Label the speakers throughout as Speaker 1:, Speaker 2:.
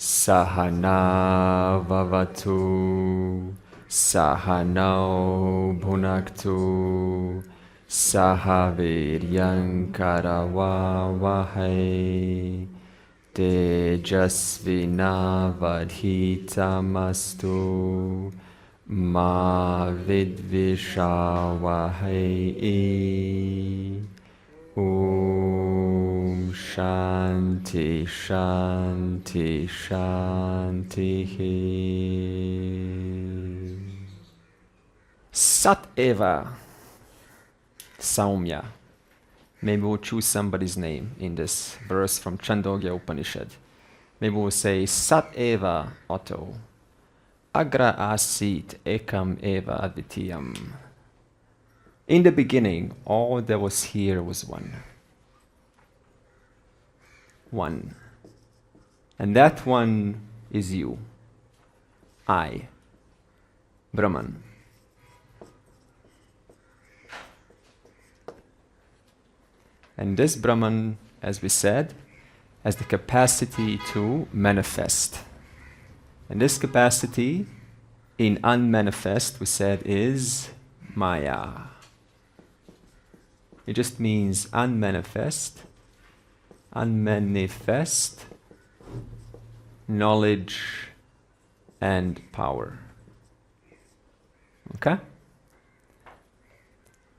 Speaker 1: Sahana vavatu, Sahanau bhunaktu, Sahaviryam karavavahai, Tejasvinavadhitamastu, Ma vidvishavahai. Om Shanti Shanti Shanti. Sat Eva Saumya. Maybe we'll choose somebody's name in this verse from Chandogya Upanishad. Maybe we'll say Sat Eva Otto. Agra Asit Ekam Eva Aditiyam. In the beginning, all that was here was one. One. And that one is you. I. Brahman. And this Brahman, as we said, has the capacity to manifest. And this capacity, in unmanifest, we said, is Maya. It just means unmanifest, knowledge and power. Okay?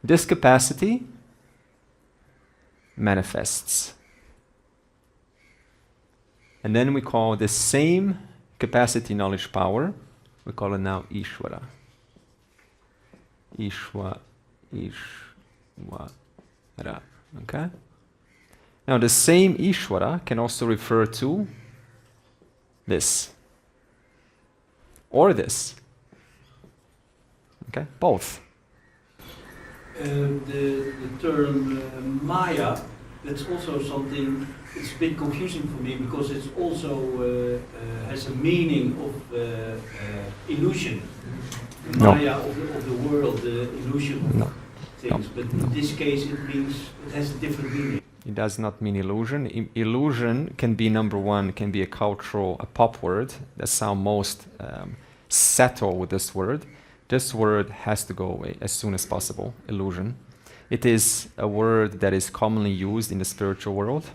Speaker 1: This capacity manifests. And then we call the same capacity, knowledge, power, we call it now Ishvara. Ishvara. Okay? Now the same Ishvara can also refer to this. Or this. Okay? Both.
Speaker 2: The term Maya, that's also something, it's a bit confusing for me because it's also has a meaning of illusion. The Maya of the world, the illusion of things. But in this case it has a different meaning.
Speaker 1: It does not mean illusion. Illusion can be, number one, can be a cultural, a pop word. That's how most settle with this word. This word has to go away as soon as possible, illusion. It is a word that is commonly used in the spiritual world.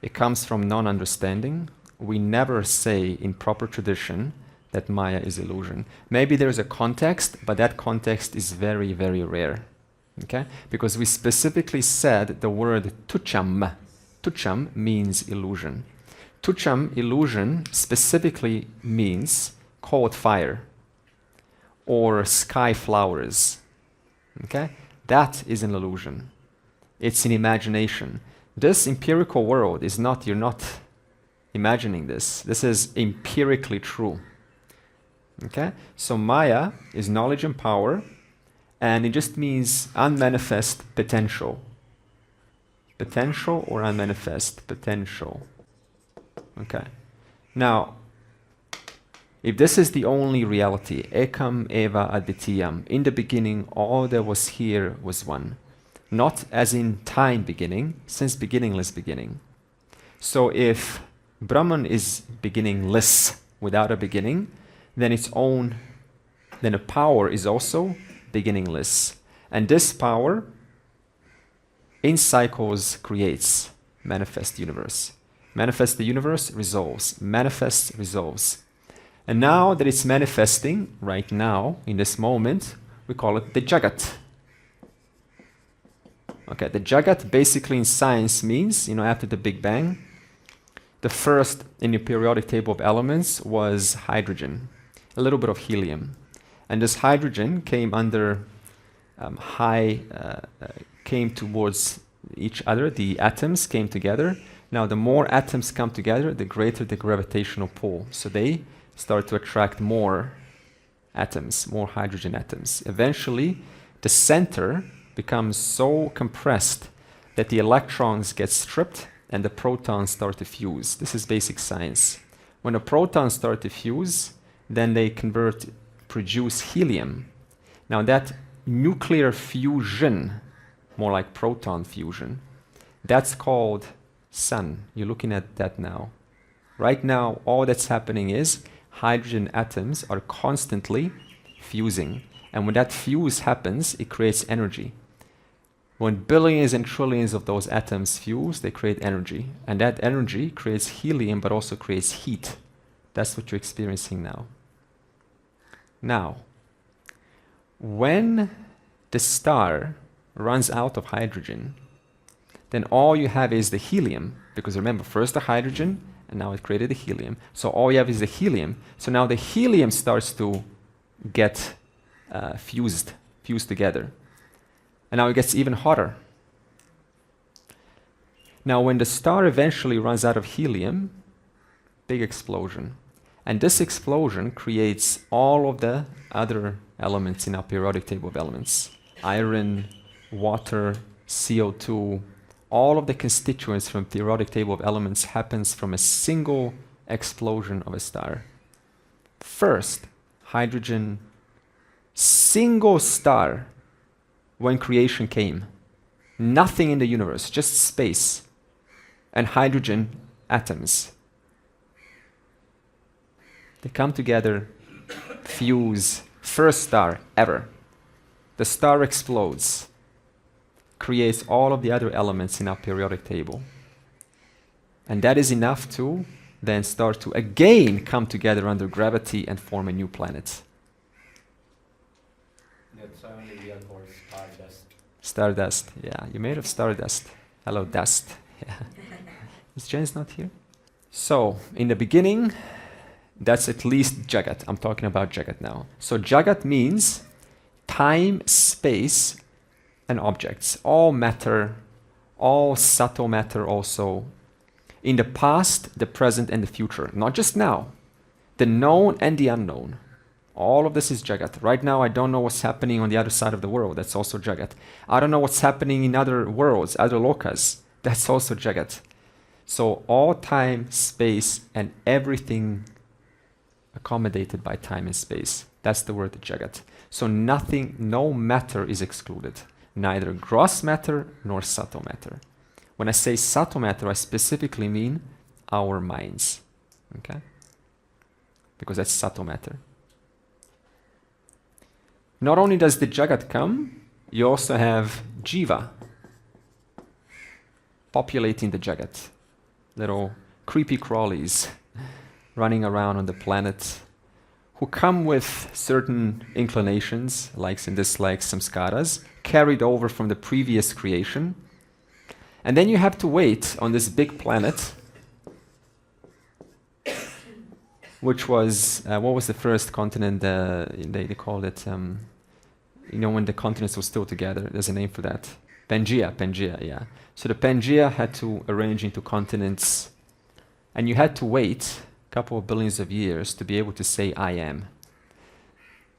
Speaker 1: It comes from non-understanding. We never say in proper tradition that Maya is illusion. Maybe there's a context, but that context is very, very rare. Okay? Because we specifically said the word tucham. Tucham means illusion. Tucham, illusion, specifically means cold fire or sky flowers. Okay? That is an illusion. It's an imagination. This empirical world is not, you're not imagining this. This is empirically true. Okay? So Maya is knowledge and power, and it just means unmanifest potential. Potential or unmanifest potential. Okay. Now, if this is the only reality, Ekam Eva Aditiyam, in the beginning all that was here was one. Not as in time beginning, since beginningless beginning. So if Brahman is beginningless without a beginning, then then a power is also beginningless. And this power in cycles creates manifest universe. Manifest the universe, resolves. Manifests, resolves. And now that it's manifesting, right now, in this moment, we call it the Jagat. Okay, the Jagat basically in science means, after the Big Bang, the first in the periodic table of elements was hydrogen, a little bit of helium. And this hydrogen came under came towards each other, the atoms came together. Now the more atoms come together, the greater the gravitational pull. So they start to attract more atoms, more hydrogen atoms. Eventually, the center becomes so compressed that the electrons get stripped and the protons start to fuse. This is basic science. When the protons start to fuse, then they produce helium. Now that nuclear fusion, more like proton fusion, that's called sun. You're looking at that now, Right now, all that's happening is hydrogen atoms are constantly fusing. And when that fuse happens, it creates energy. When billions and trillions of those atoms fuse, they create energy. And that energy creates helium, but also creates heat. That's what you're experiencing now. Now, when the star runs out of hydrogen, then all you have is the helium. Because remember, first the hydrogen, and now it created the helium. So all you have is the helium. So now the helium starts to get fused together. And now it gets even hotter. Now when the star eventually runs out of helium, big explosion. And this explosion creates all of the other elements in our periodic table of elements. Iron, water, CO2, all of the constituents from periodic table of elements happens from a single explosion of a star. First, hydrogen, single star when creation came. Nothing in the universe, just space and hydrogen atoms. They come together, fuse, first star ever. The star explodes, creates all of the other elements in our periodic table. And that is enough to then start to again come together under gravity and form a new planet.
Speaker 3: That's only real for stardust.
Speaker 1: Stardust, yeah, you're made of stardust. Hello, dust. Yeah. Is James not here? So, in the beginning, that's at least Jagat. I'm talking about Jagat now. So Jagat means time, space, and objects. All matter, all subtle matter also. In the past, the present, and the future. Not just now. The known and the unknown. All of this is Jagat. Right now, I don't know what's happening on the other side of the world. That's also Jagat. I don't know what's happening in other worlds, other lokas. That's also Jagat. So all time, space, and everything accommodated by time and space. That's the word Jagat. So nothing, no matter is excluded. Neither gross matter nor subtle matter. When I say subtle matter, I specifically mean our minds. Okay? Because that's subtle matter. Not only does the Jagat come, you also have Jiva populating the Jagat. Little creepy crawlies running around on the planet who come with certain inclinations, likes and dislikes, samskaras, carried over from the previous creation. And then you have to wait on this big planet, which was, what was the first continent? They called it, when the continents were still together, there's a name for that. Pangaea, yeah. So the Pangaea had to arrange into continents, and you had to wait a couple of billions of years to be able to say, I am.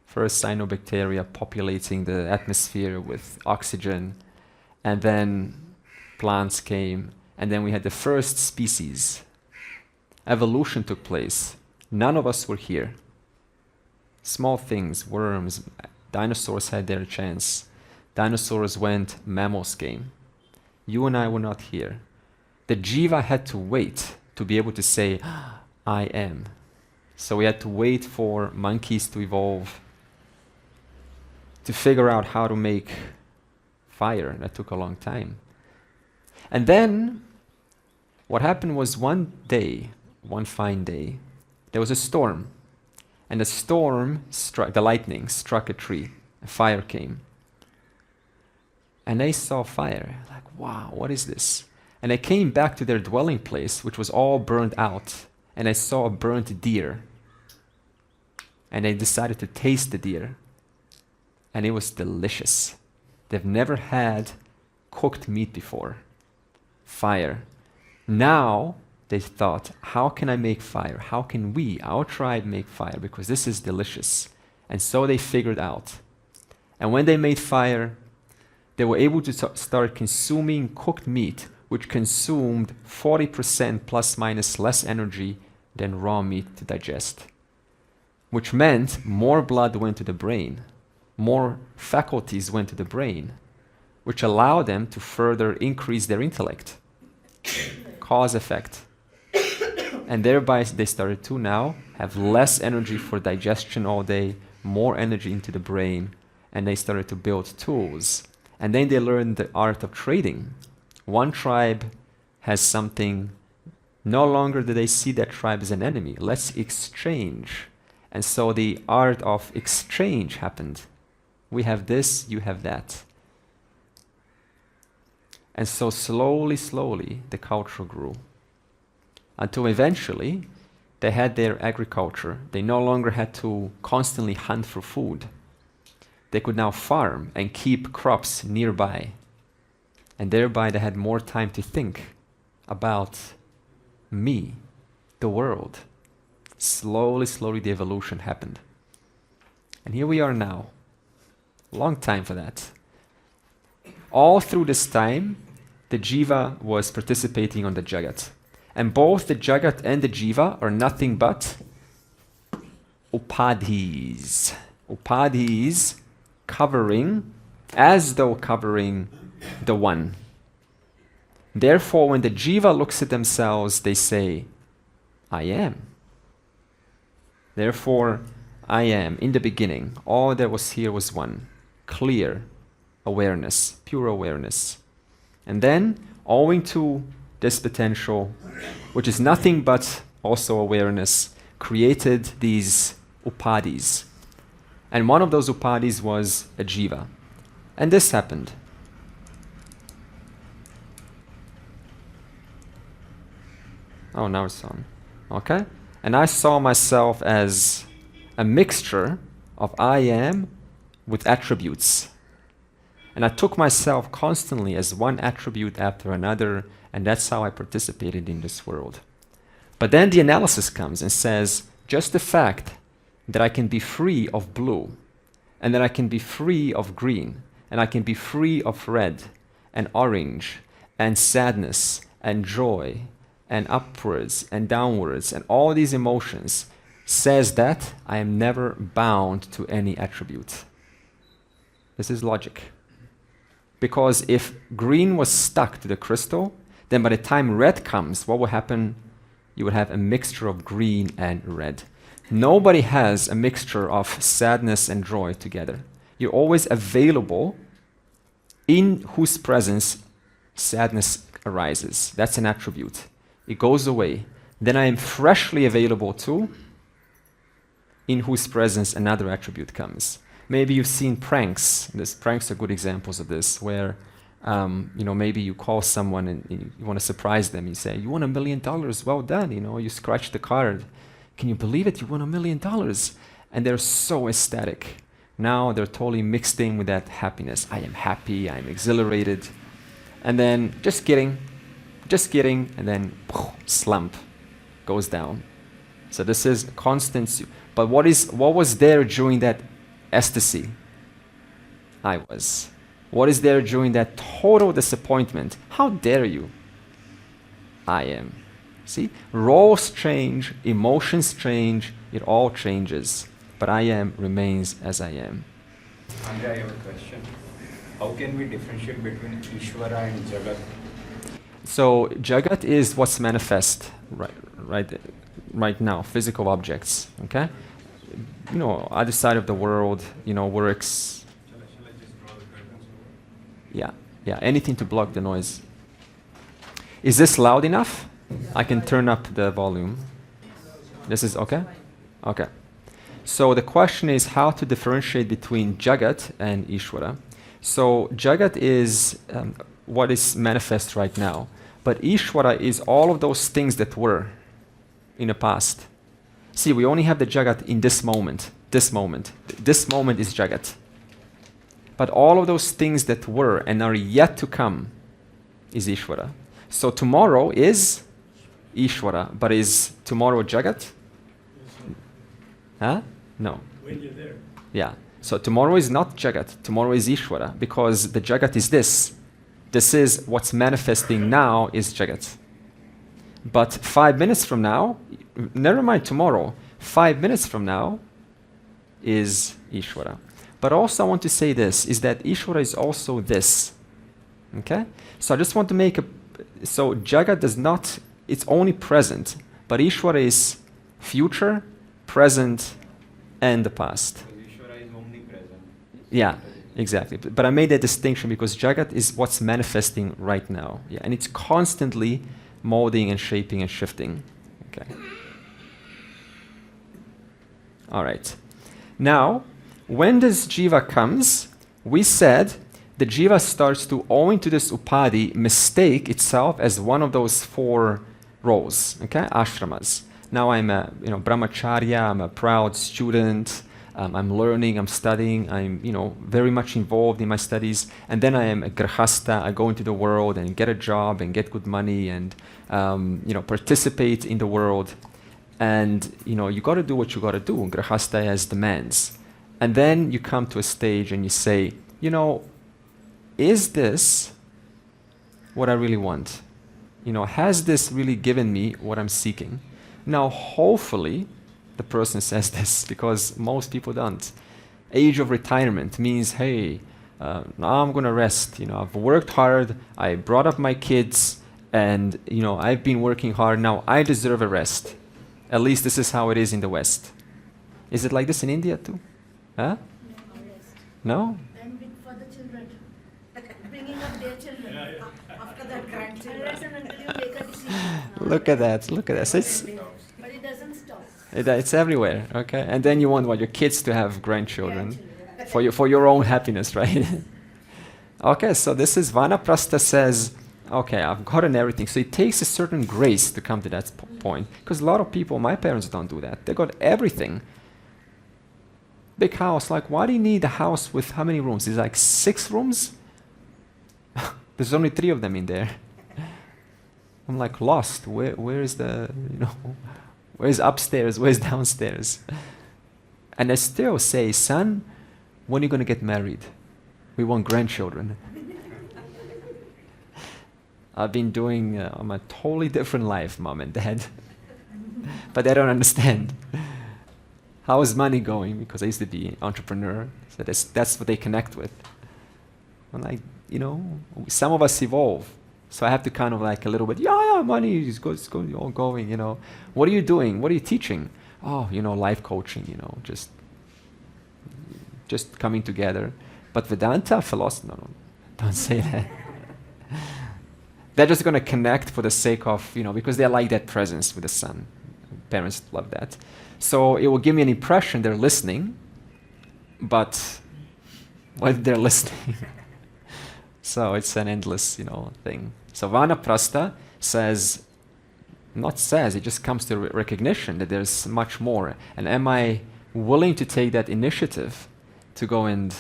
Speaker 1: First cyanobacteria populating the atmosphere with oxygen, and then plants came, and then we had the first species. Evolution took place. None of us were here. Small things, worms, dinosaurs had their chance. Dinosaurs went, mammals came. You and I were not here. The Jiva had to wait to be able to say, I am. So we had to wait for monkeys to evolve, to figure out how to make fire. That took a long time. And then what happened was one day, one fine day, there was a storm. And the storm struck, the lightning struck a tree. A fire came. And they saw fire. Like, wow, what is this? And they came back to their dwelling place, which was all burned out. And they saw a burnt deer. And they decided to taste the deer. And it was delicious. They've never had cooked meat before. Fire. Now they thought, how can I make fire? How can we, our tribe, make fire? Because this is delicious. And so they figured out. And when they made fire, they were able to start consuming cooked meat, which consumed 40% plus minus less energy than raw meat to digest. Which meant more blood went to the brain, more faculties went to the brain, which allowed them to further increase their intellect. Cause effect. And thereby they started to now have less energy for digestion all day, more energy into the brain, and they started to build tools. And then they learned the art of trading. One tribe has something, no longer do they see that tribe as an enemy. Let's exchange. And so the art of exchange happened. We have this, you have that. And so slowly, slowly, the culture grew. Until eventually, they had their agriculture. They no longer had to constantly hunt for food. They could now farm and keep crops nearby. And thereby they had more time to think about me, the world. Slowly, slowly the evolution happened. And here we are now. Long time for that. All through this time, the Jiva was participating on the Jagat. And both the Jagat and the Jiva are nothing but upadhis. Upadhis covering, as though covering the one. Therefore, when the Jiva looks at themselves, they say, I am. Therefore, I am. In the beginning, all that was here was one. Clear awareness, pure awareness. And then, owing to this potential, which is nothing but also awareness, created these upadhis. And one of those upadhis was a Jiva. And this happened. Oh, now it's on. Okay? And I saw myself as a mixture of I am with attributes. And I took myself constantly as one attribute after another, and that's how I participated in this world. But then the analysis comes and says, just the fact that I can be free of blue, and that I can be free of green, and I can be free of red, and orange, and sadness, and joy, and upwards, and downwards, and all these emotions, says that I am never bound to any attribute. This is logic. Because if green was stuck to the crystal, then by the time red comes, what will happen? You would have a mixture of green and red. Nobody has a mixture of sadness and joy together. You're always available in whose presence sadness arises. That's an attribute. It goes away. Then I am freshly available too, in whose presence another attribute comes. Maybe you've seen pranks. Pranks are good examples of this, where maybe you call someone and you want to surprise them. You say, "You won $1 million. Well done." You scratch the card. Can you believe it? You won $1 million. And they're so ecstatic. Now they're totally mixed in with that happiness. I am happy. I am exhilarated. And then just kidding, and then slump goes down. So this is constant. But what was there during that ecstasy? I was. What is there during that total disappointment? How dare you? I am. See? Roles change, emotions change, it all changes. But I am remains as I am.
Speaker 4: Andre, I have a question. How can we differentiate between Ishvara and Jagat?
Speaker 1: So Jagat is what's manifest right now, physical objects. Okay? Other side of the world, works.
Speaker 4: Shall I just draw the curtains over?
Speaker 1: Yeah, anything to block the noise. Is this loud enough? I can turn up the volume. This is okay? Okay. So the question is how to differentiate between Jagat and Ishvara. So Jagat is what is manifest right now. But Ishvara is all of those things that were in the past. See, we only have the Jagat in this moment. This moment is Jagat. But all of those things that were and are yet to come is Ishvara. So tomorrow is Ishvara, but is tomorrow Jagat? Huh? No.
Speaker 2: When you're there.
Speaker 1: Yeah. So tomorrow is not Jagat. Tomorrow is Ishvara, because the Jagat is this. This is what's manifesting now is Jagat. But 5 minutes from now, never mind tomorrow, 5 minutes from now is Ishvara. But also I want to say this, is that Ishvara is also this. Okay? So I just want to make so Jagat does not, it's only present, But Ishvara is future, present, and the past.
Speaker 4: Because Ishvara is omnipresent.
Speaker 1: Yeah, exactly. But I made that distinction because Jagat is what's manifesting right now. Yeah, and it's constantly molding and shaping and shifting. Okay. All right. Now, when this jiva comes, we said the jiva starts to, owing to this upadhi, mistake itself as one of those four roles, okay, ashramas. Now I'm a brahmacharya, I'm a proud student, I'm learning, I'm studying, I'm very much involved in my studies, and then I am a grahasta, I go into the world and get a job and get good money and participate in the world. And you got to do what you got to do. Grahasta has demands. And then you come to a stage and you say, is this what I really want? Has this really given me what I'm seeking? Now, hopefully, the person says this because most people don't. Age of retirement means, hey, now I'm going to rest. I've worked hard, I brought up my kids, and I've been working hard. Now I deserve a rest. At least this is how it is in the West. Is it like this in India too? Huh? No?
Speaker 5: And for the children, bringing up their children, after that grandchildren. Unless and until you make a decision.
Speaker 1: Look at that. So
Speaker 5: But it doesn't stop.
Speaker 1: it's everywhere, okay? And then you want your kids to have grandchildren for your own happiness, right? Okay, so this is Vanaprastha says, okay, I've gotten everything. So it takes a certain grace to come to that point. Because a lot of people, my parents don't do that. They got everything. Big house, like why do you need a house with how many rooms? It's like 6 rooms? There's only 3 of them in there. I'm like lost. Where is the, where's upstairs? Where's downstairs? And I still say, son, when are you going to get married? We want grandchildren. I've been doing a totally different life, mom and dad. But they don't understand. How is money going? Because I used to be an entrepreneur. So that's what they connect with. I'm like, some of us evolve. So I have to kind of like a little bit, money is all going, What are you doing? What are you teaching? Oh, life coaching, just coming together. But Vedanta, philosophy, no, don't say that. They're just going to connect for the sake of, because they like that presence with the son. Parents love that. So it will give me an impression they're listening, but what they're listening. So it's an endless, thing. So Vanaprastha it just comes to recognition that there's much more. And am I willing to take that initiative to go and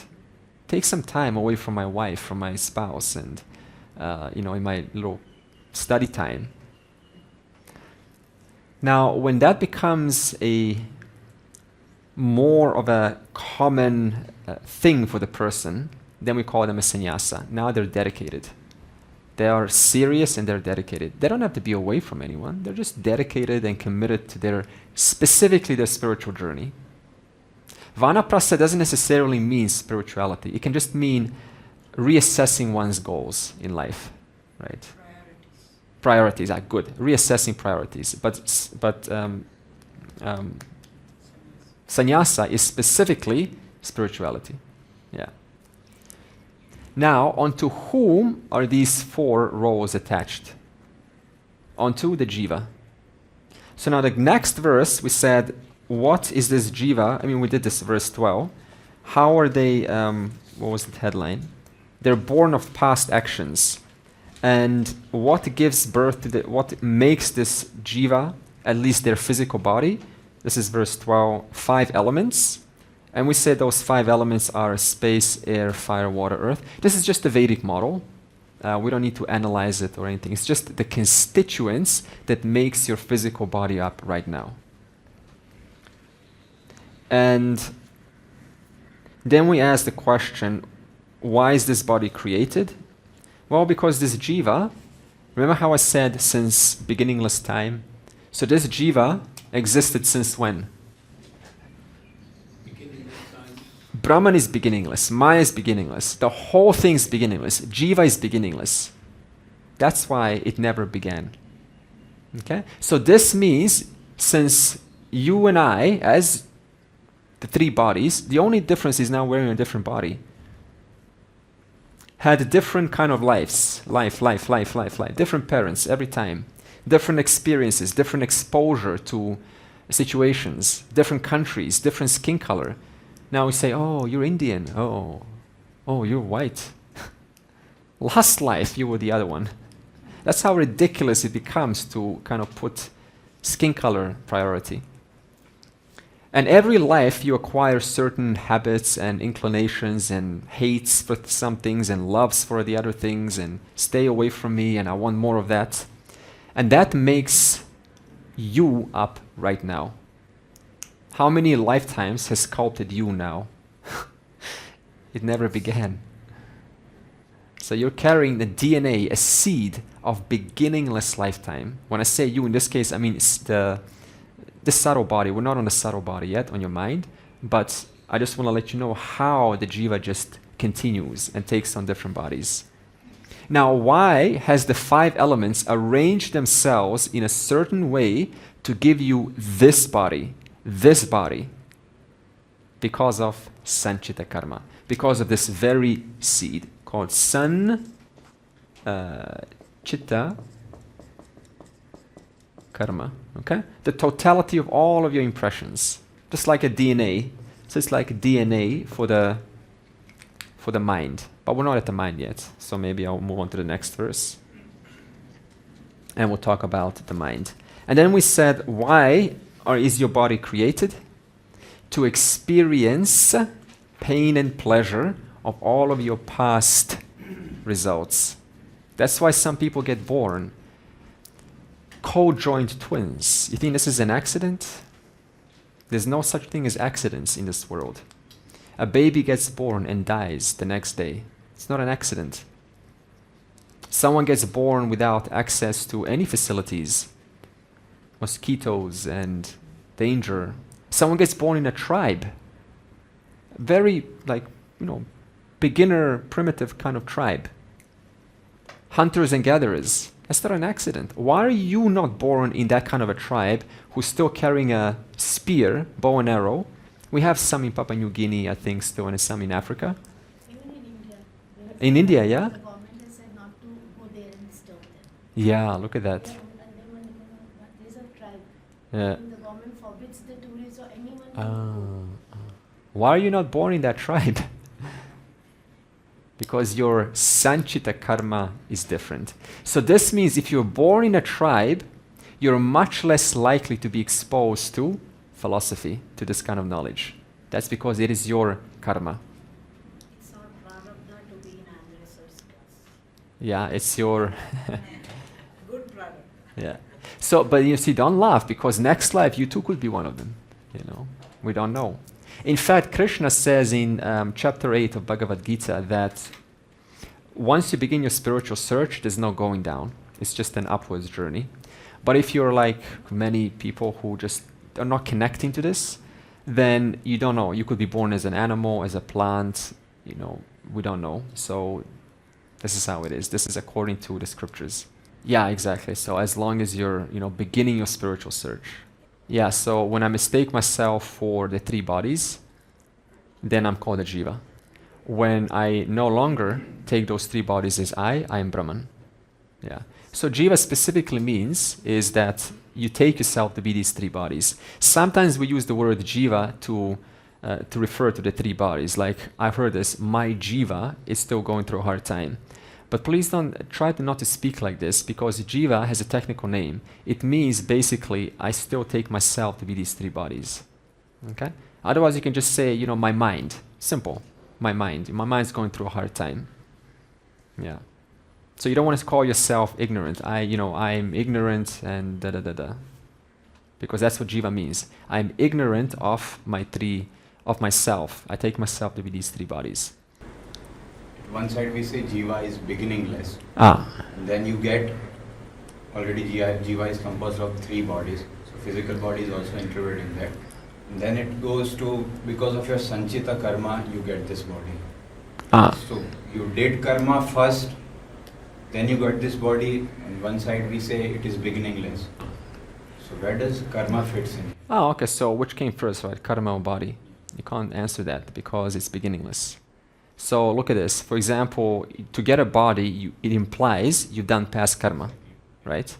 Speaker 1: take some time away from my wife, from my spouse, and in my little study time. Now, when that becomes a more of a common thing for the person, then we call them a sannyasa. Now they're dedicated. They are serious and they're dedicated. They don't have to be away from anyone. They're just dedicated and committed to specifically their spiritual journey. Vanaprastha doesn't necessarily mean spirituality. It can just mean reassessing one's goals in life, right? Priorities are good. Reassessing priorities, but sannyasa is specifically spirituality. Yeah. Now, onto whom are these 4 roles attached? Onto the jiva. So now the next verse we said, what is this jiva? we did this verse 12. How are they? What was the headline? They're born of past actions. And what gives birth to what makes this jiva, at least their physical body? This is verse 12, 5 elements. And we said those 5 elements are space, air, fire, water, earth. This is just the Vedic model. We don't need to analyze it or anything. It's just the constituents that makes your physical body up right now. And then we ask the question, why is this body created? Well, because this jiva, remember how I said since beginningless time? So this jiva existed since when?
Speaker 2: Beginningless time.
Speaker 1: Brahman is beginningless, Maya is beginningless, the whole thing is beginningless, jiva is beginningless. That's why it never began. Okay? So this means, since you and I, as the three bodies, the only difference is now wearing a different body, had different kind of lives, life, different parents every time, different experiences, different exposure to situations, different countries, different skin color. Now we say, oh, you're Indian, oh, you're white. Last life, you were the other one. That's how ridiculous it becomes to kind of put skin color priority. And every life you acquire certain habits and inclinations and hates for some things and loves for the other things and stay away from me and I want more of that. And that makes you up right now. How many lifetimes has sculpted you now? It never began. So you're carrying the DNA, a seed of beginningless lifetime. When I say you, in this case, I mean it's the subtle body. We're not on the subtle body yet, on your mind, but I just want to let you know how the jiva just continues and takes on different bodies. Now, why has the 5 elements arranged themselves in a certain way to give you this body? Because of sanchita karma, because of this very seed called san chitta karma. Okay, the totality of all of your impressions, just like a DNA. So it's like DNA for the mind, but we're not at the mind yet. So maybe I'll move on to the next verse, and we'll talk about the mind. And then we said, why is your body created? To experience pain and pleasure of all of your past results. That's why some people get born co-joined twins. You think this is an accident? There's no such thing as accidents in this world. A baby gets born and dies the next day. It's not an accident. Someone gets born without access to any facilities, mosquitoes and danger. Someone gets born in a tribe, very beginner, primitive kind of tribe. Hunters and gatherers. That's not an accident. Why are you not born in that kind of a tribe who's still carrying a spear, bow and arrow? We have some in Papua New Guinea, I think, still, and some in Africa.
Speaker 5: Even in India.
Speaker 1: In India, yeah?
Speaker 5: The government has said not to go there and disturb them.
Speaker 1: Yeah, look at that.
Speaker 5: And then there's a tribe.
Speaker 1: Yeah.
Speaker 5: And the government forbids the tourists or anyone to
Speaker 1: Why are you not born in that tribe? Because your sanchita karma is different. So this means if you're born in a tribe, you're much less likely to be exposed to philosophy, to this kind of knowledge. That's because it is your karma.
Speaker 5: It's not prarabdha to be in an resource class.
Speaker 1: Yeah, it's your...
Speaker 5: Good prarabdha.
Speaker 1: Yeah. So, but you see, don't laugh, because next life you too could be one of them. We don't know. In fact, Krishna says in chapter 8 of Bhagavad Gita that once you begin your spiritual search, there's no going down. It's just an upwards journey. But if you're like many people who just are not connecting to this, then you don't know. You could be born as an animal, as a plant, we don't know. So this is how it is. This is according to the scriptures. Yeah, exactly. So as long as you're, beginning your spiritual search. Yeah, so when I mistake myself for the 3 bodies, then I'm called a jiva. When I no longer take those 3 bodies as I am Brahman. Yeah. So jiva specifically means is that you take yourself to be these 3 bodies. Sometimes we use the word jiva to refer to the 3 bodies. Like I've heard this, my jiva is still going through a hard time. But please don't try to not to speak like this, because jiva has a technical name. It means basically I still take myself to be these 3 bodies. Okay? Otherwise you can just say, my mind. Simple. My mind. My mind's going through a hard time. Yeah. So you don't want to call yourself ignorant. I'm ignorant and da-da-da-da. Because that's what jiva means. I'm ignorant of myself. I take myself to be these 3 bodies.
Speaker 4: One side we say jiva is beginningless.
Speaker 1: And
Speaker 4: then you get already jiva is composed of 3 bodies. So physical body is also included in that. And then it goes to, because of your sanchita karma, you get this body. So you did karma first, Then you got this body, on one side we say it is beginningless. So where does karma fits in?
Speaker 1: Oh, okay, so which came first, right? Karma or body? You can't answer that because it's beginningless. So look at this. For example, to get a body, it implies you've done past karma, right?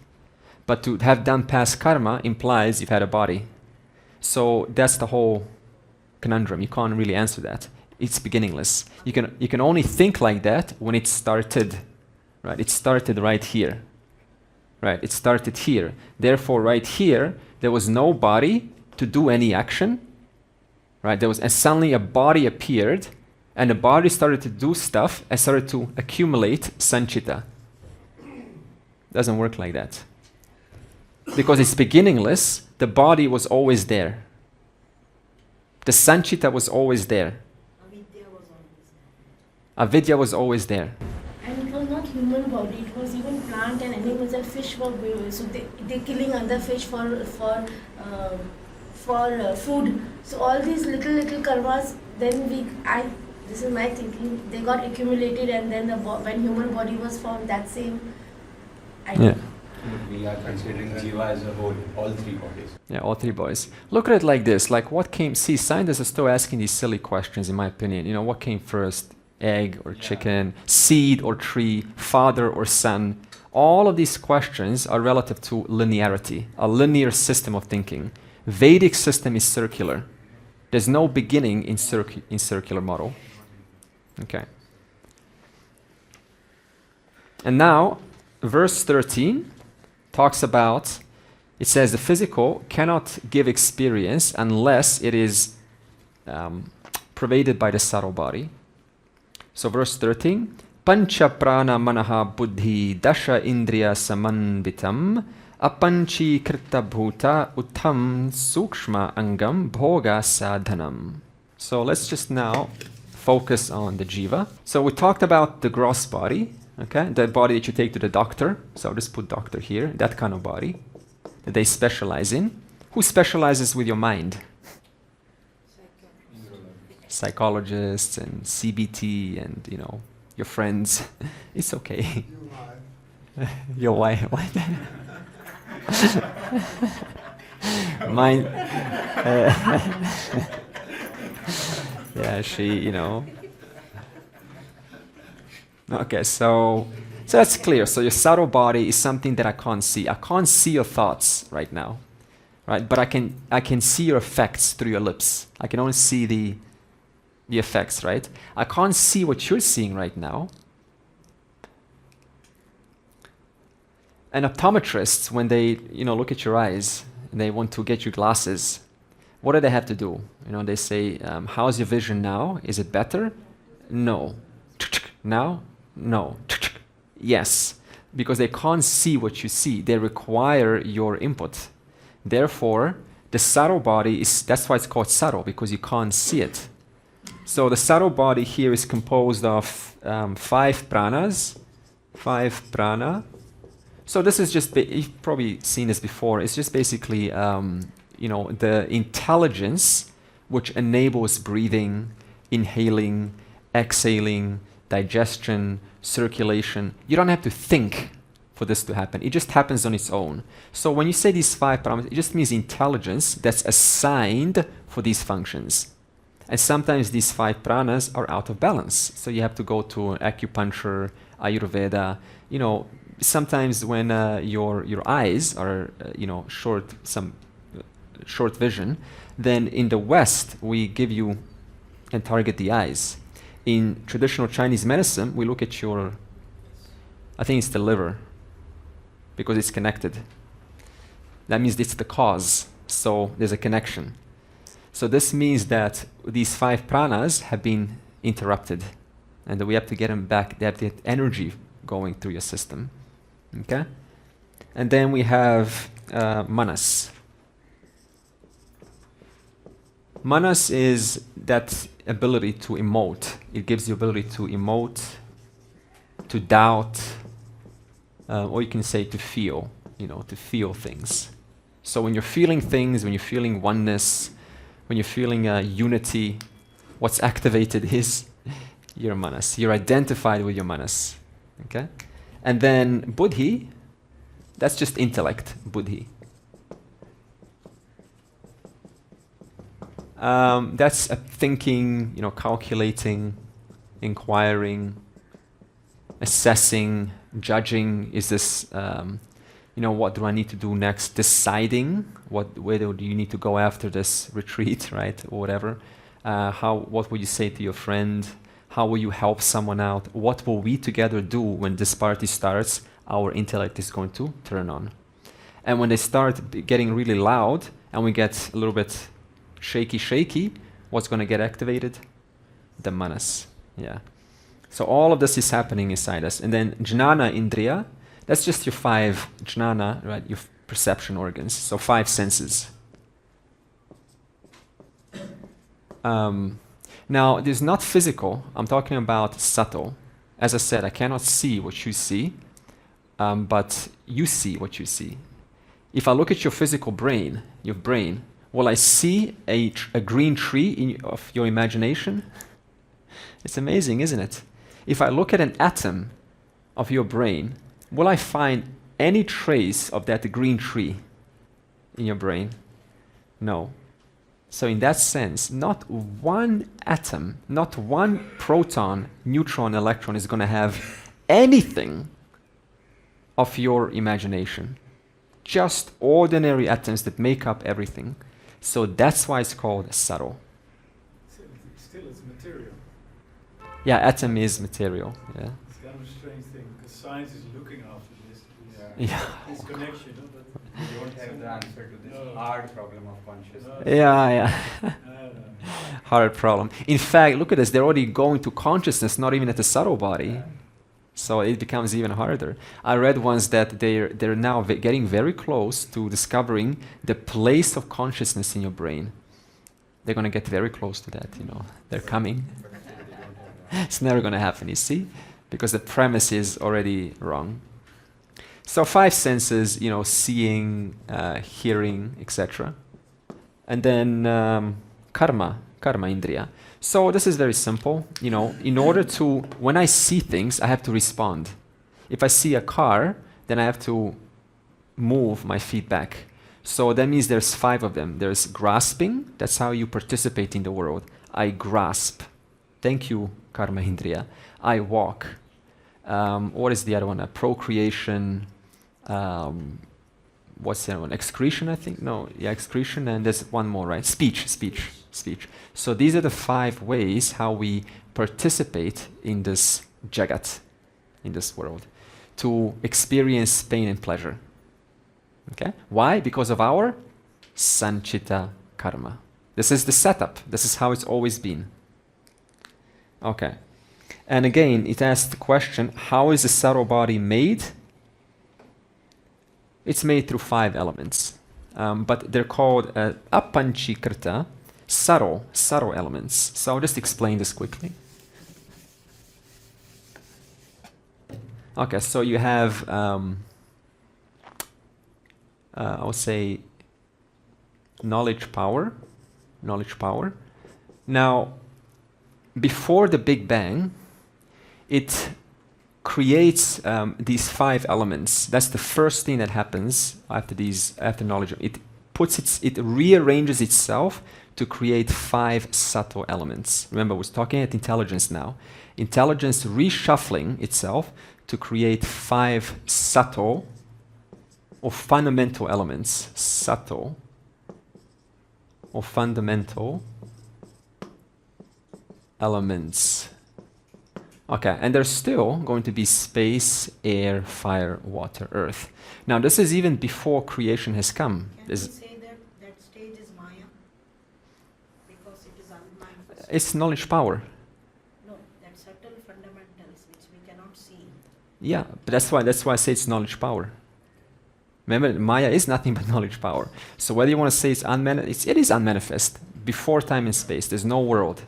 Speaker 1: But to have done past karma implies you've had a body. So that's the whole conundrum. You can't really answer that. It's beginningless. You can only think like that when it started, right? It started right here, right? It started here. Therefore, right here, there was no body to do any action, right? And suddenly a body appeared, and the body started to do stuff and started to accumulate sanchita. Doesn't work like that. Because it's beginningless, the body was always there. The sanchita was always there.
Speaker 5: Avidya was always there.
Speaker 1: Avidya was always there.
Speaker 6: And it was not human body, it was even plant and animals and fish were so they're killing other fish for food. So all these little karmas, then this is my thinking, they got accumulated, and then when human body was formed, that same idea.
Speaker 1: Yeah.
Speaker 4: We are considering jiva as a whole, all three bodies.
Speaker 1: Yeah, all three bodies. Look at it like this. Like what came, see, scientists are still asking these silly questions in my opinion. You know, what came first? Egg or chicken, seed or tree, father or son. All of these questions are relative to linearity, a linear system of thinking. Vedic system is circular. There's no beginning in circular model. Okay. And now, verse 13 talks about, it says the physical cannot give experience unless it is pervaded by the subtle body. So verse 13, Pancha prana manaha buddhi dasha indriya samanvitam apanchi krita bhuta uttam sukshma angam bhoga sadhanam. So let's just now focus on the jiva. So we talked about the gross body, okay, the body that you take to the doctor. So I'll just put doctor here, that kind of body that they specialize in. Who specializes with your mind? Psychologists and CBT and, you know, your friends. It's okay. Your wife. Mine. Yeah, she, you know. Okay, so that's clear. So your subtle body is something that I can't see. I can't see your thoughts right now, right? But I can see your effects through your lips. I can only see the effects, right? I can't see what you're seeing right now. And optometrists, when they, you know, look at your eyes and they want to get you glasses, what do they have to do? You know, they say, how's your vision now? Is it better? No. Now? No. Yes. Because they can't see what you see. They require your input. Therefore, the subtle body that's why it's called subtle, because you can't see it. So the subtle body here is composed of 5 pranas. 5 prana. So this is just, you've probably seen this before, it's just basically, you know, the intelligence which enables breathing, inhaling, exhaling, digestion, circulation. You don't have to think for this to happen. It just happens on its own. So when you say these 5 parameters, it just means intelligence that's assigned for these functions. And sometimes these 5 pranas are out of balance. So you have to go to acupuncture, Ayurveda. You know, sometimes when your eyes are, you know, short vision, then in the West, we give you and target the eyes. In traditional Chinese medicine, we look at your, I think it's the liver, because it's connected. That means it's the cause. So there's a connection. So this means that these 5 pranas have been interrupted, and that we have to get them back. They have the energy going through your system. Okay? And then we have manas. Manas is that ability to emote. It gives you ability to emote, to doubt, or you can say to feel, you know, to feel things. So when you're feeling things, when you're feeling oneness, when you're feeling unity, what's activated is your manas. You're identified with your manas. Okay? And then buddhi, that's just intellect, buddhi. That's a thinking, calculating, inquiring, assessing, judging. Is this, what do I need to do next? Deciding where do you need to go after this retreat, right, or whatever. What will you say to your friend? How will you help someone out? What will we together do when this party starts? Our intellect is going to turn on. And when they start getting really loud and we get a little bit shaky, what's going to get activated? The manas. Yeah. So all of this is happening inside us. And then jnana indriya, that's just your 5 jnana, right? Your perception organs. So 5 senses. Now, this is not physical. I'm talking about subtle. As I said, I cannot see what you see, but you see what you see. If I look at your physical brain, your brain, will I see a green tree of your imagination? It's amazing, isn't it? If I look at an atom of your brain, will I find any trace of that green tree in your brain? No. So in that sense, not one atom, not one proton, neutron, electron is going to have anything of your imagination. Just ordinary atoms that make up everything. So that's why it's called subtle.
Speaker 7: Still, it's material.
Speaker 1: Yeah, atom is material. Yeah.
Speaker 7: It's kind of a strange thing because science is looking after this
Speaker 1: Yeah.
Speaker 7: this connection. But
Speaker 4: You don't have the answer to this
Speaker 7: No.
Speaker 4: hard problem of consciousness.
Speaker 1: Yeah.
Speaker 7: no.
Speaker 1: Hard problem. In fact, look at this. They're already going to consciousness, not even at the subtle body. So it becomes even harder. I read once that they're now getting very close to discovering the place of consciousness in your brain. They're going to get very close to that, They're coming. It's never going to happen, you see? Because the premise is already wrong. So 5 senses, seeing, hearing, etc. And then karma indriya. So this is very simple. In order to, when I see things, I have to respond. If I see a car, then I have to move my feet back. So that means there's 5 of them. There's grasping. That's how you participate in the world. I grasp. Thank you, karma indriya. I walk. What is the other one? Procreation. What's the other one? Excretion, I think. No, yeah, excretion. And there's one more, right? Speech. So these are the 5 ways how we participate in this jagat, in this world, to experience pain and pleasure. Okay? Why? Because of our sanchita karma. This is the setup. This is how it's always been. Okay. And again, it asks the question, how is the subtle body made? It's made through 5 elements. But they're called apanchikrita, subtle elements. So I'll just explain this quickly. Okay, so you have, I'll say, knowledge power. Now, before the Big Bang, it creates these 5 elements. That's the first thing that happens after knowledge. It rearranges itself to create 5 subtle elements. Remember, we're talking at intelligence now. Intelligence reshuffling itself to create 5 subtle or fundamental elements. Subtle or fundamental elements. Okay, and there's still going to be space, air, fire, water, earth. Now, this is even before creation has come.
Speaker 5: Can we say that stage is Maya? Because it is unmanifest.
Speaker 1: It's knowledge power.
Speaker 5: No, that subtle fundamentals which we cannot see.
Speaker 1: Yeah, but that's why I say it's knowledge power. Remember, Maya is nothing but knowledge power. So whether you want to say it is unmanifest. Before time and space, there's no world.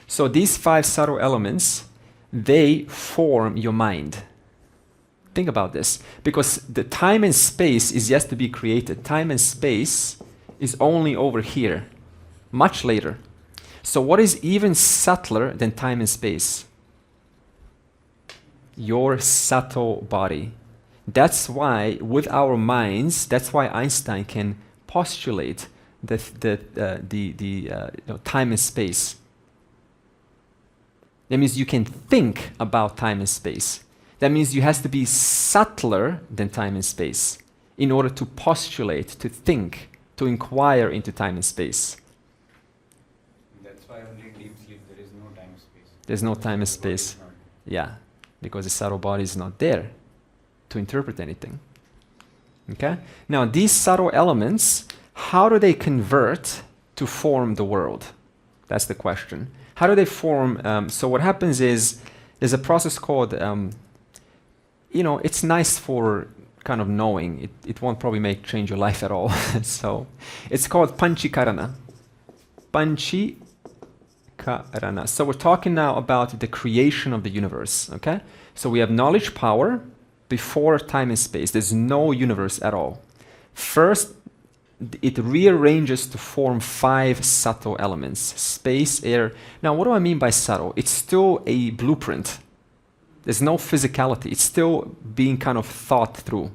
Speaker 1: So these 5 subtle elements, they form your mind. Think about this. Because the time and space is yet to be created. Time and space is only over here, much later. So what is even subtler than time and space? your subtle body. That's why, with our minds, that's why Einstein can postulate time and space. That means you can think about time and space. That means you have to be subtler than time and space in order to postulate, to think, to inquire into time and space.
Speaker 4: That's why only in deep sleep there is no time and space.
Speaker 1: There's no time and space. Yeah, because the subtle body is not there to interpret anything. Okay? Now, these subtle elements, how do they convert to form the world? That's the question. How do they form? So what happens is, there's a process called, it's nice for kind of knowing. It won't probably change your life at all. So it's called Panchikarana. Panchikarana. So we're talking now about the creation of the universe, okay? So we have knowledge power before time and space. There's no universe at all. First, it rearranges to form 5 subtle elements: space, air. Now, what do I mean by subtle? It's still a blueprint. There's no physicality. It's still being kind of thought through.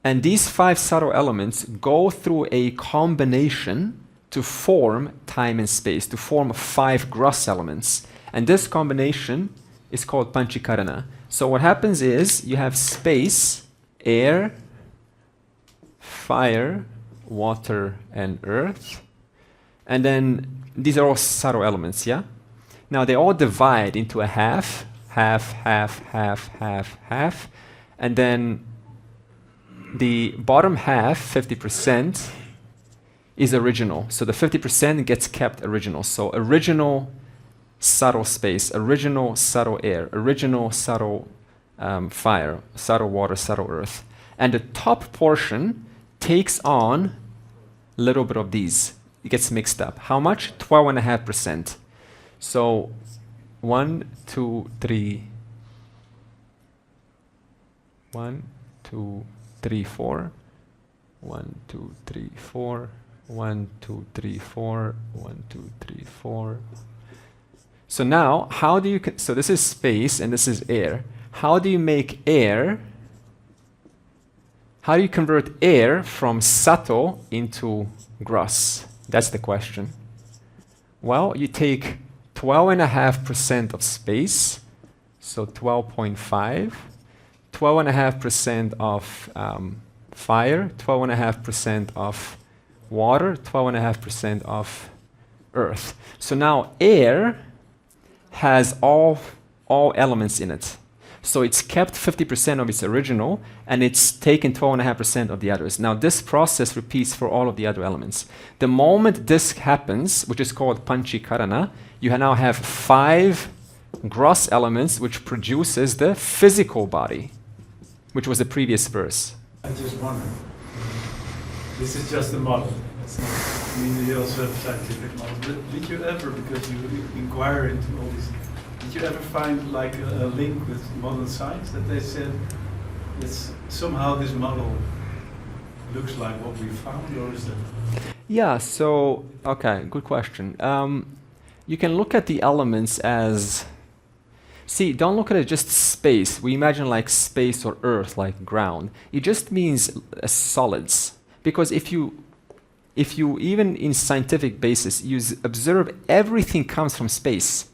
Speaker 1: And these 5 subtle elements go through a combination to form time and space, to form 5 gross elements. And this combination is called Panchikarana. So what happens is you have space, air, fire, water, and earth. And then these are all subtle elements, yeah? Now they all divide into a half, half, half, half, half, half. And then the bottom half, 50%, is original. So the 50% gets kept original. So original subtle space, original subtle air, original subtle fire, subtle water, subtle earth. And the top portion takes on a little bit of these. It gets mixed up. How much? 12.5%. So 1, 2, 3. 1, 2, 3, 4. 1, 2, 3, 4. 1, 2, 3, 4. 1, 2, 3, 4. So now, how do you... So this is space and this is air. How do you make air... How do you convert air from subtle into gross? That's the question. Well, you take 12.5% of space, so 12.5, 12.5% of fire, 12.5% of water, 12.5% of earth. So now air has all elements in it. So it's kept 50% of its original, and it's taken 12.5% of the others. Now this process repeats for all of the other elements. The moment this happens, which is called Panchikarana, you now have 5 gross elements, which produces the physical body, which was the previous verse.
Speaker 7: I just wonder, this is just a model. It's not, I mean, you also have scientific models, but did you ever, because you inquire into all these, did you ever find like a link with modern science that they said it's somehow this model looks like what we found, or is that?
Speaker 1: Yeah, so, okay, good question. You can look at the elements as, see, don't look at it just space. We imagine like space or earth, like ground. It just means solids. Because if you even in scientific basis, you observe everything comes from space.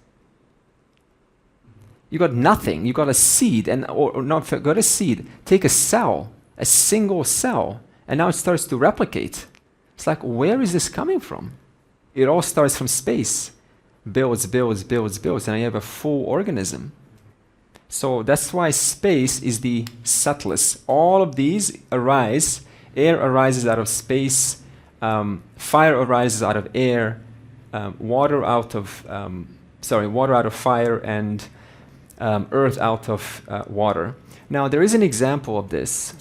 Speaker 1: You got nothing. You got a seed, or not got a seed. Take a cell, a single cell, and now it starts to replicate. It's like, where is this coming from? It all starts from space. Builds, builds, builds, builds, and you have a full organism. So that's why space is the subtlest. All of these arise. Air arises out of space. Fire arises out of air. Water out of fire, and earth out of water. Now there is an example of this.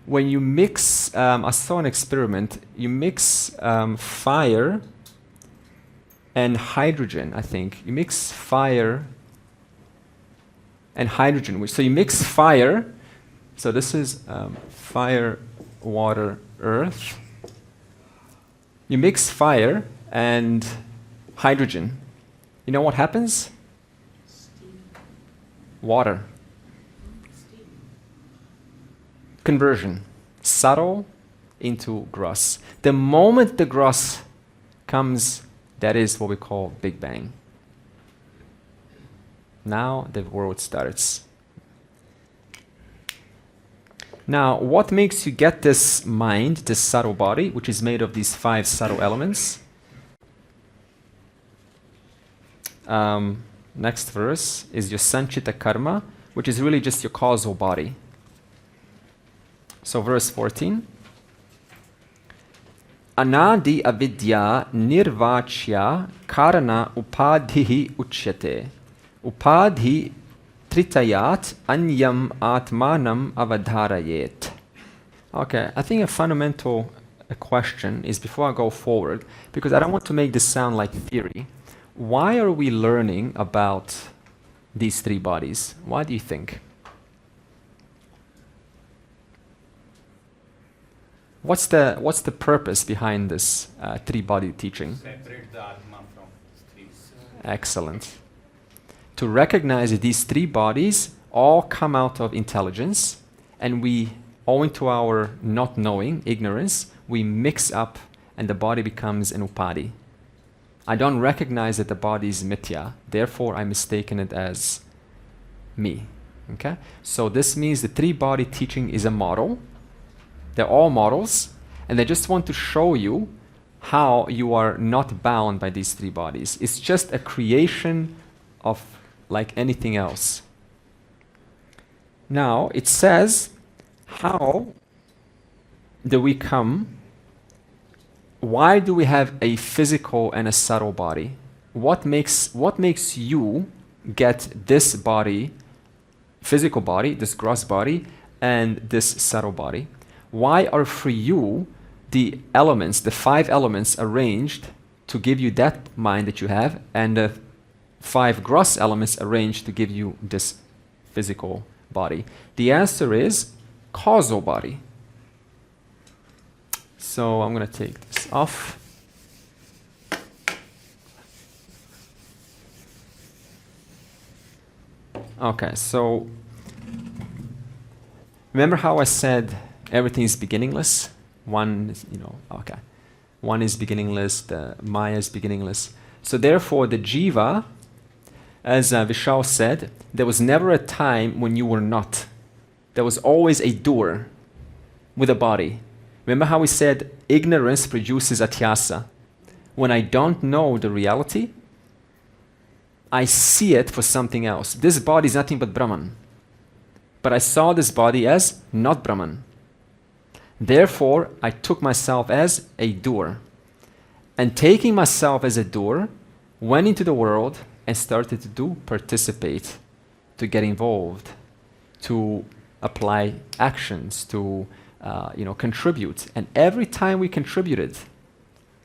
Speaker 1: When you mix, I saw an experiment. You mix fire and hydrogen, I think. You mix fire and hydrogen. So you mix fire. So this is fire, water, earth. You mix fire and hydrogen. You know what happens? Water. Conversion. Subtle into gross. The moment the gross comes, that is what we call Big Bang. Now the world starts. Now, what makes you get this mind, this subtle body, which is made of these 5 subtle elements? Next verse is your Sanchita Karma, which is really just your causal body. So verse 14. Anadi avidya nirvachya karana upadhihi uchyate. Upadhi tritayat anyam atmanam avadharayet. Okay, I think a fundamental question is, before I go forward, because I don't want to make this sound like theory, why are we learning about these 3 bodies? Why do you think? What's the purpose behind this 3-body teaching?
Speaker 4: Separate the Atma from these 3.
Speaker 1: Excellent. To recognize that these 3 bodies all come out of intelligence, and we, owing to our not knowing, ignorance, we mix up and the body becomes an upadi. I don't recognize that the body is mithya, therefore I mistaken it as me. Okay? So this means the 3-body teaching is a model. They're all models, and they just want to show you how you are not bound by these 3 bodies. It's just a creation of like anything else. Now, it says, how do we come? Why do we have a physical and a subtle body? What makes you get this body, physical body, this gross body, and this subtle body? Why are for you the elements, the 5 elements arranged to give you that mind that you have, and the 5 gross elements arranged to give you this physical body? The answer is causal body. So I'm going to take this off. Okay, so remember how I said everything is beginningless? One is, okay. One is beginningless, the Maya is beginningless. So therefore the Jiva, as Vishal said, there was never a time when you were not. There was always a doer with a body. Remember how we said ignorance produces atyasa. When I don't know the reality, I see it for something else. This body is nothing but Brahman. But I saw this body as not Brahman. Therefore, I took myself as a doer. And taking myself as a doer, went into the world and started to participate, to get involved, to apply actions, to contribute. And every time we contributed,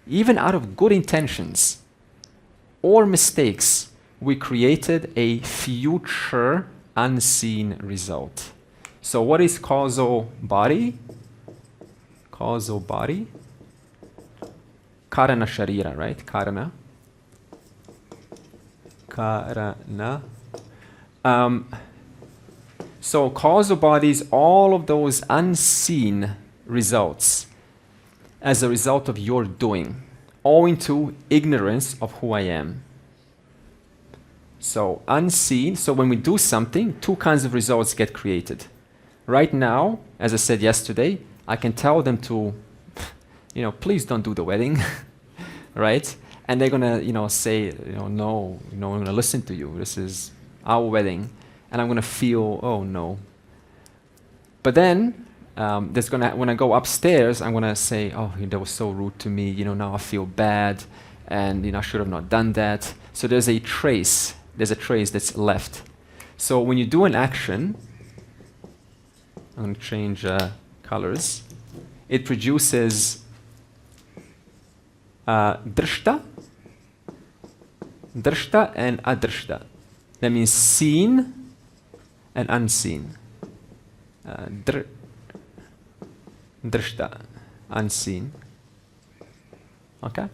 Speaker 1: even out of good intentions or mistakes, we created a future unseen result. So what is causal body? Causal body. Karana Sharira, right? Karana. Karana. So causal bodies, all of those unseen results as a result of your doing, owing to ignorance of who I am. So unseen, so when we do something, 2 kinds of results get created. Right now, as I said yesterday, I can tell them to, please don't do the wedding, right? And they're gonna, say, no, I'm gonna listen to you. This is our wedding. And I'm gonna feel, oh no. But then, when I go upstairs, I'm gonna say, oh, that was so rude to me. Now I feel bad, and I should have not done that. So there's a trace that's left. So when you do an action, I'm gonna change colors. It produces drishta and adrishta. That means seen and unseen. Drishta, unseen. Okay?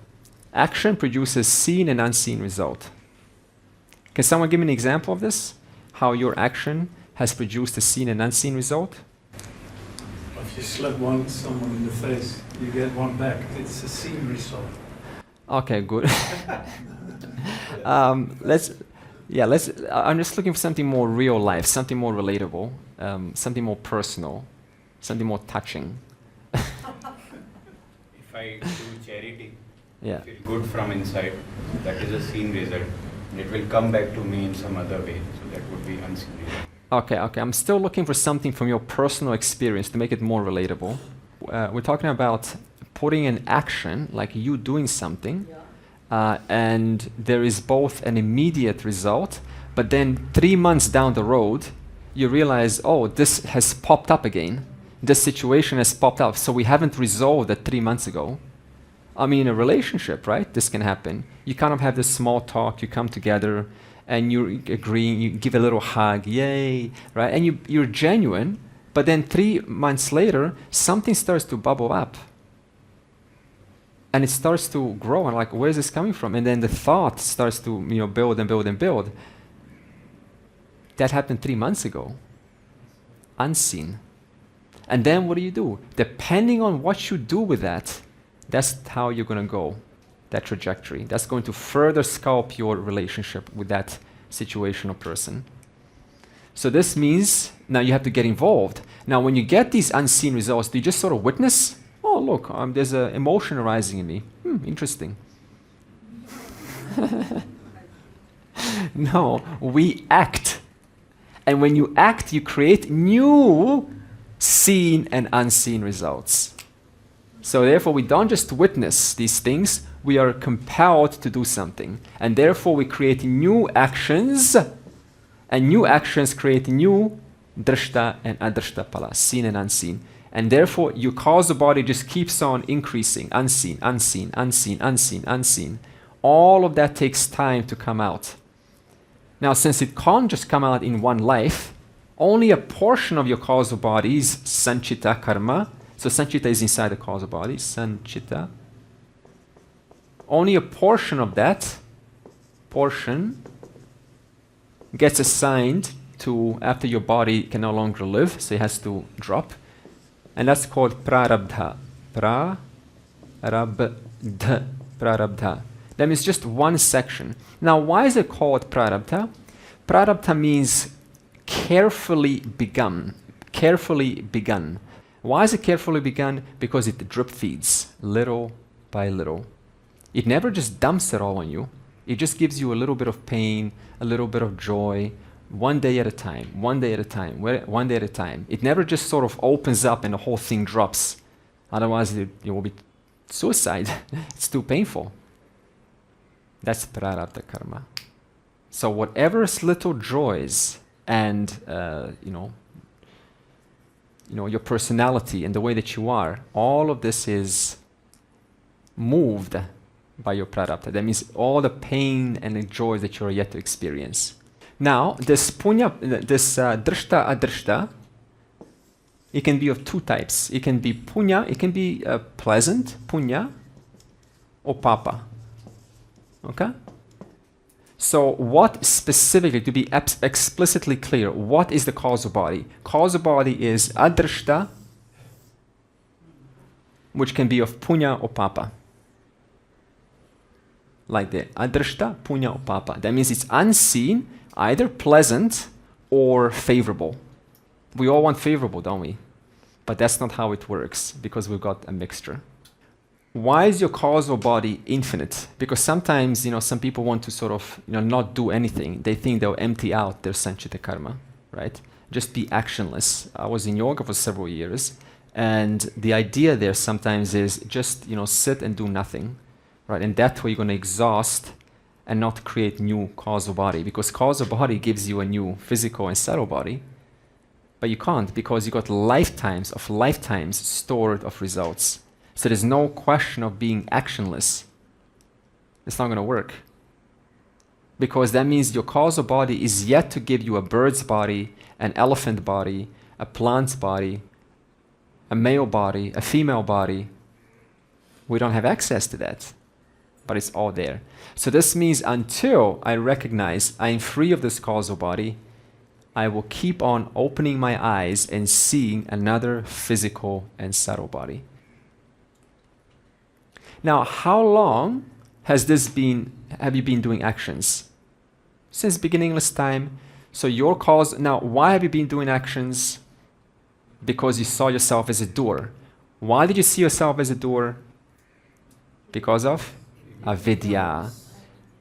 Speaker 1: Action produces seen and unseen result. Can someone give me an example of this? how your action has produced a seen and unseen result?
Speaker 7: If you slap someone in the face, you get one back. It's a seen result.
Speaker 1: Okay, good. I'm just looking for something more real life, something more relatable, something more personal, something more touching.
Speaker 4: If I do charity,
Speaker 1: Yeah.
Speaker 4: feel good from inside, that is a seen result. And it will come back to me in some other way. So that would be unseen result.
Speaker 1: Okay. I'm still looking for something from your personal experience to make it more relatable. We're talking about putting in action, like you doing something, and there is both an immediate result, but then 3 months down the road, you realize, oh, this has popped up again. This situation has popped up, so we haven't resolved that 3 months ago. I mean, in a relationship, right? This can happen. You kind of have this small talk, you come together, and you're agreeing, you give a little hug, yay, right? And you're genuine, but then 3 months later, something starts to bubble up. And it starts to grow, and like, where's this coming from? And then the thought starts to, build and build and build. That happened 3 months ago. Unseen. And then what do? Depending on what you do with that, that's how you're going to go, that trajectory. That's going to further sculpt your relationship with that situation or person. So this means now you have to get involved. Now, when you get these unseen results, do you just sort of witness? Oh, look, there's an emotion arising in me. Interesting. No, we act. And when you act, you create new seen and unseen results. So therefore, we don't just witness these things, we are compelled to do something. And therefore, we create new actions, and new actions create new drishta and adrishta pala, seen and unseen. And therefore, your causal body just keeps on increasing, unseen, unseen, unseen, unseen, unseen. All of that takes time to come out. Now, since it can't just come out in one life, only a portion of your causal body is sanchita karma. So sanchita is inside the causal body, sanchita. Only a portion of that portion gets assigned to after your body can no longer live, so it has to drop. And that's called prarabdha. Prarabdha. That means just one section. Now, why is it called prarabdha? Prarabdha means carefully begun. Carefully begun. Why is it carefully begun? Because it drip feeds, little by little. It never just dumps it all on you. It just gives you a little bit of pain, a little bit of joy, one day at a time, one day at a time, one day at a time. It never just sort of opens up and the whole thing drops. Otherwise, it will be suicide. It's too painful. That's prarabdha karma. So whatever little joys and your personality and the way that you are, all of this is moved by your prarabdha. That means all the pain and the joy that you are yet to experience. Now, this punya, this drishta adrishta, it can be of two types. It can be punya, it can be pleasant, punya, or papa. Okay? So what specifically, to be explicitly clear, what is the causal body? Causal body is adrishta, which can be of punya or papa. Like that. Adrishta, punya or papa. That means it's unseen, either pleasant or favorable. We all want favorable, don't we? But that's not how it works, because we've got a mixture. Why is your causal body infinite? Because sometimes, some people want to sort of, not do anything. They think they'll empty out their sanchita karma, right? Just be actionless. I was in yoga for several years, and the idea there sometimes is just, sit and do nothing, right? And that way you're going to exhaust and not create new causal body, because causal body gives you a new physical and subtle body, but you can't, because you got lifetimes stored of results. So there's no question of being actionless. It's not going to work. Because that means your causal body is yet to give you a bird's body, an elephant body, a plant's body, a male body, a female body. We don't have access to that. But it's all there. So this means until I recognize I am free of this causal body, I will keep on opening my eyes and seeing another physical and subtle body. Now, how long have you been doing actions? Since beginningless time. So your cause, now why have you been doing actions? Because you saw yourself as a doer. Why did you see yourself as a doer? Because of avidya.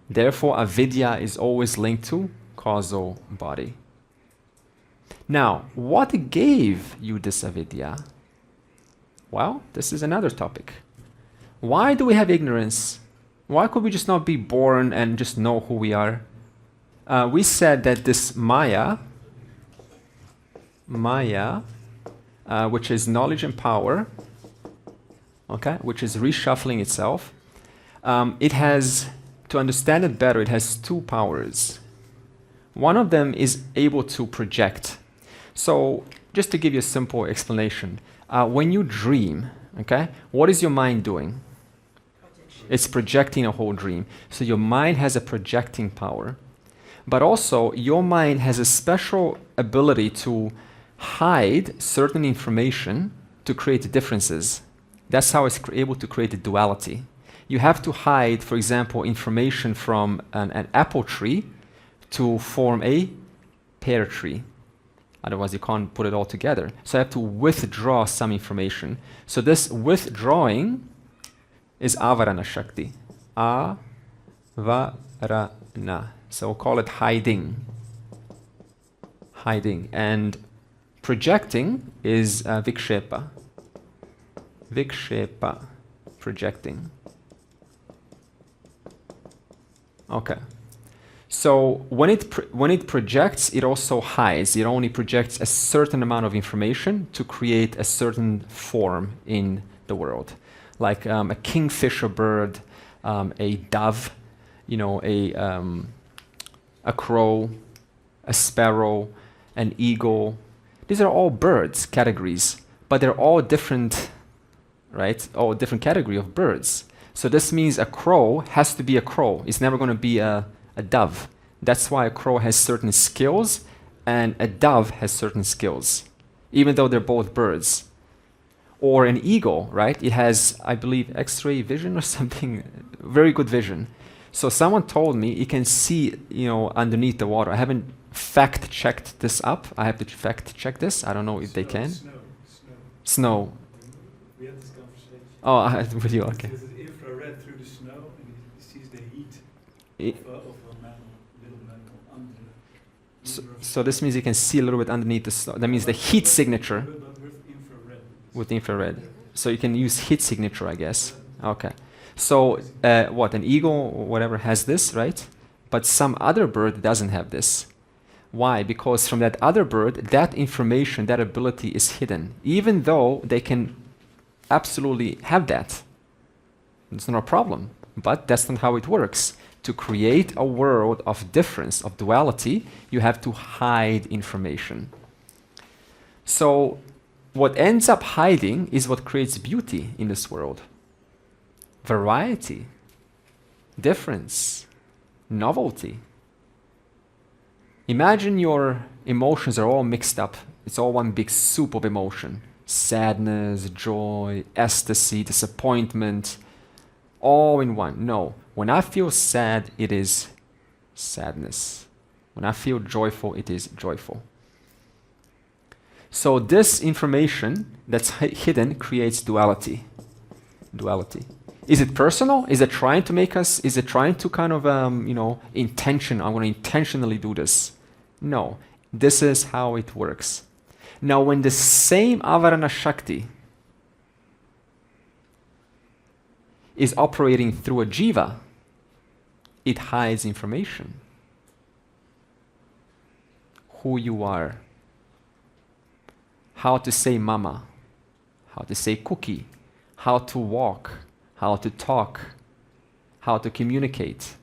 Speaker 1: Therefore, avidya is always linked to causal body. Now, what gave you this avidya? Well, this is another topic. Why do we have ignorance? Why could we just not be born and just know who we are? We said that this Maya, which is knowledge and power, okay, which is reshuffling itself, it has, to understand it better, it has two powers. One of them is able to project. So, just to give you a simple explanation, when you dream, okay, what is your mind doing? It's projecting a whole dream. So your mind has a projecting power. But also, your mind has a special ability to hide certain information to create differences. That's how it's able to create a duality. You have to hide, for example, information from an apple tree to form a pear tree. Otherwise, you can't put it all together. So you have to withdraw some information. So this withdrawing is avarana shakti. Avarana. So we'll call it hiding. Hiding. And projecting is vikshepa. Vikshepa. Projecting. Okay. So when it projects, it also hides. It only projects a certain amount of information to create a certain form in the world. Like a kingfisher bird, a dove, a crow, a sparrow, an eagle. These are all birds categories, but they're all different, right? All different category of birds. So this means a crow has to be a crow. It's never going to be a dove. That's why a crow has certain skills and a dove has certain skills, even though they're both birds. Or an eagle, right? It has, I believe, X-ray vision or something, very good vision. So someone told me it can see, underneath the water. I haven't fact-checked this up. I have to fact-check this. I don't know if they can. Snow.
Speaker 7: We had this conversation.
Speaker 1: Oh, I had the video, okay.
Speaker 7: Because it's infrared through the snow, and he sees the heat of a mammal, little mammal under the
Speaker 1: So this means you can see a little bit underneath the snow. That means the heat signature
Speaker 7: But with infrared.
Speaker 1: with infrared. So you can use heat signature, I guess. Okay. So an eagle or whatever has this, right? But some other bird doesn't have this. Why? Because from that other bird, that information, that ability is hidden. Even though they can absolutely have that. It's not a problem. But that's not how it works. To create a world of difference, of duality, you have to hide information. So what ends up hiding is what creates beauty in this world. Variety, difference, novelty. Imagine your emotions are all mixed up. It's all one big soup of emotion. Sadness, joy, ecstasy, disappointment, all in one. No, when I feel sad, it is sadness. When I feel joyful, it is joyful. So this information that's hidden creates duality. Duality. Is it personal? Is it trying to make us, is it trying to kind of, intention, I'm going to intentionally do this? No, this is how it works. Now, when the same avarana shakti is operating through a jiva, it hides information. Who you are. How to say mama. How to say cookie. How to walk. How to talk. How to communicate.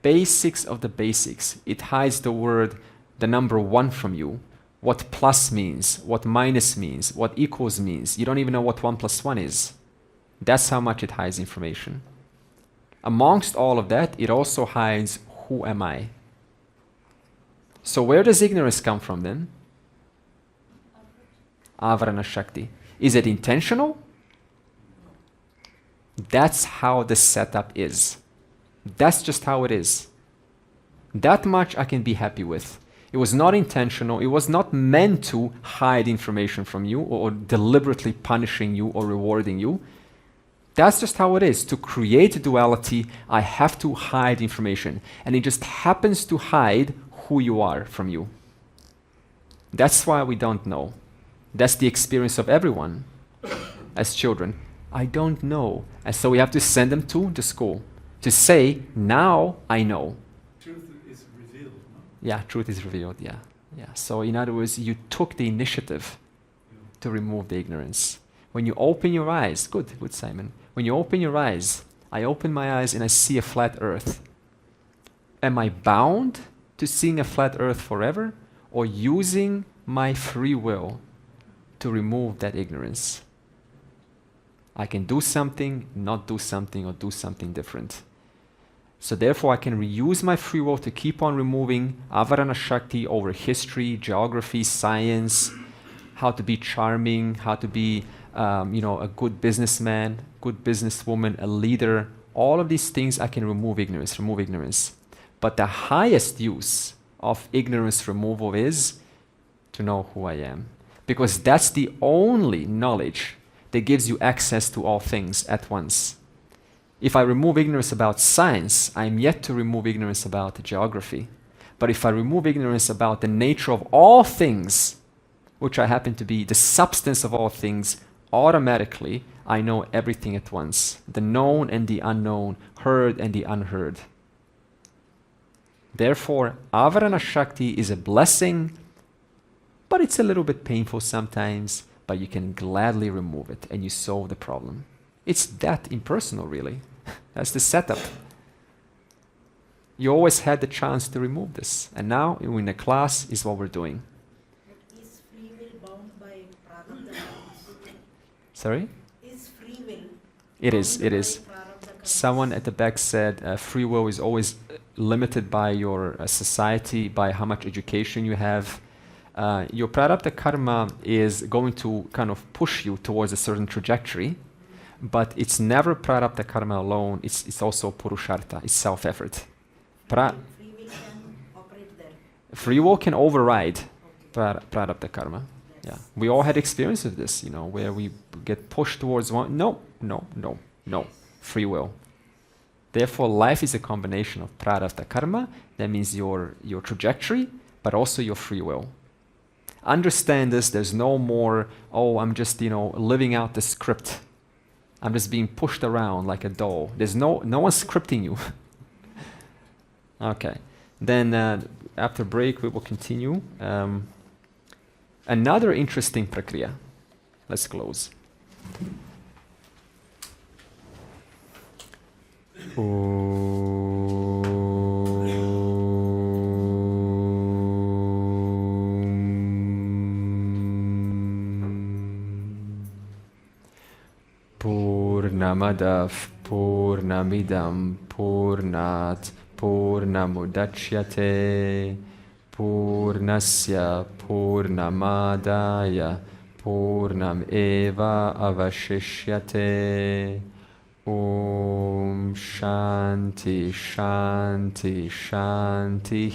Speaker 1: Basics of the basics. It hides the word, the number 1 from you. What plus means, what minus means, what equals means. You don't even know what 1 + 1 is. That's how much it hides information. Amongst all of that, it also hides who am I. So where does ignorance come from then? Avarana Shakti. Is it intentional? That's how the setup is. That's just how it is. That much I can be happy with. It was not intentional. It was not meant to hide information from you or deliberately punishing you or rewarding you. That's just how it is. To create duality, I have to hide information. And it just happens to hide who you are from you. That's why we don't know. That's the experience of everyone as children. I don't know. And so we have to send them to the school to say, now I know.
Speaker 7: Truth is revealed, no?
Speaker 1: Yeah, truth is revealed, yeah. So in other words, you took the initiative to remove the ignorance. When you open your eyes, good Simon. When you open your eyes, I open my eyes and I see a flat earth. Am I bound to seeing a flat earth forever, or using my free will to remove that ignorance? I can do something, not do something, or do something different. So therefore I can reuse my free will to keep on removing Avarana Shakti over history, geography, science, how to be charming, how to be a good businessman, good businesswoman, a leader. All of these things I can remove ignorance. But the highest use of ignorance removal is to know who I am. Because that's the only knowledge that gives you access to all things at once. If I remove ignorance about science, I'm yet to remove ignorance about geography. But if I remove ignorance about the nature of all things, which I happen to be the substance of all things, automatically I know everything at once. The known and the unknown, heard and the unheard. Therefore, Avarana Shakti is a blessing, but it's a little bit painful sometimes, but you can gladly remove it and you solve the problem. It's that impersonal, really. That's the setup. You always had the chance to remove this, and now in the class is what we're doing.
Speaker 5: But is free will bound by prarabdha?
Speaker 1: Sorry?
Speaker 5: Is free will
Speaker 1: It is.
Speaker 5: bound
Speaker 1: It
Speaker 5: by
Speaker 1: is.
Speaker 5: prarabdha karmas?
Speaker 1: Someone at the back said free will is always limited by your society, by how much education you have. Your prarabdha karma is going to kind of push you towards a certain trajectory, but it's never prarabdha karma alone. It's also purushartha. It's self-effort.
Speaker 5: Free will can operate there.
Speaker 1: Free will can override
Speaker 5: Okay.
Speaker 1: prarabdha karma. Yeah,
Speaker 5: Yes.
Speaker 1: we all had experience of this, where we get pushed towards one. No. Free will. Therefore, life is a combination of prarabdha karma. That means your trajectory, but also your free will. Understand this. There's no more. Oh, I'm just living out the script. I'm just being pushed around like a doll. There's no one scripting you. Okay. Then after break we will continue. Another interesting prakriya. Let's close. Purnamadav Purnamidam Purnat Purnamudachyate Purnasya Purnamadaya Purnam Eva Avashishyate. Om Shanti Shanti Shanti.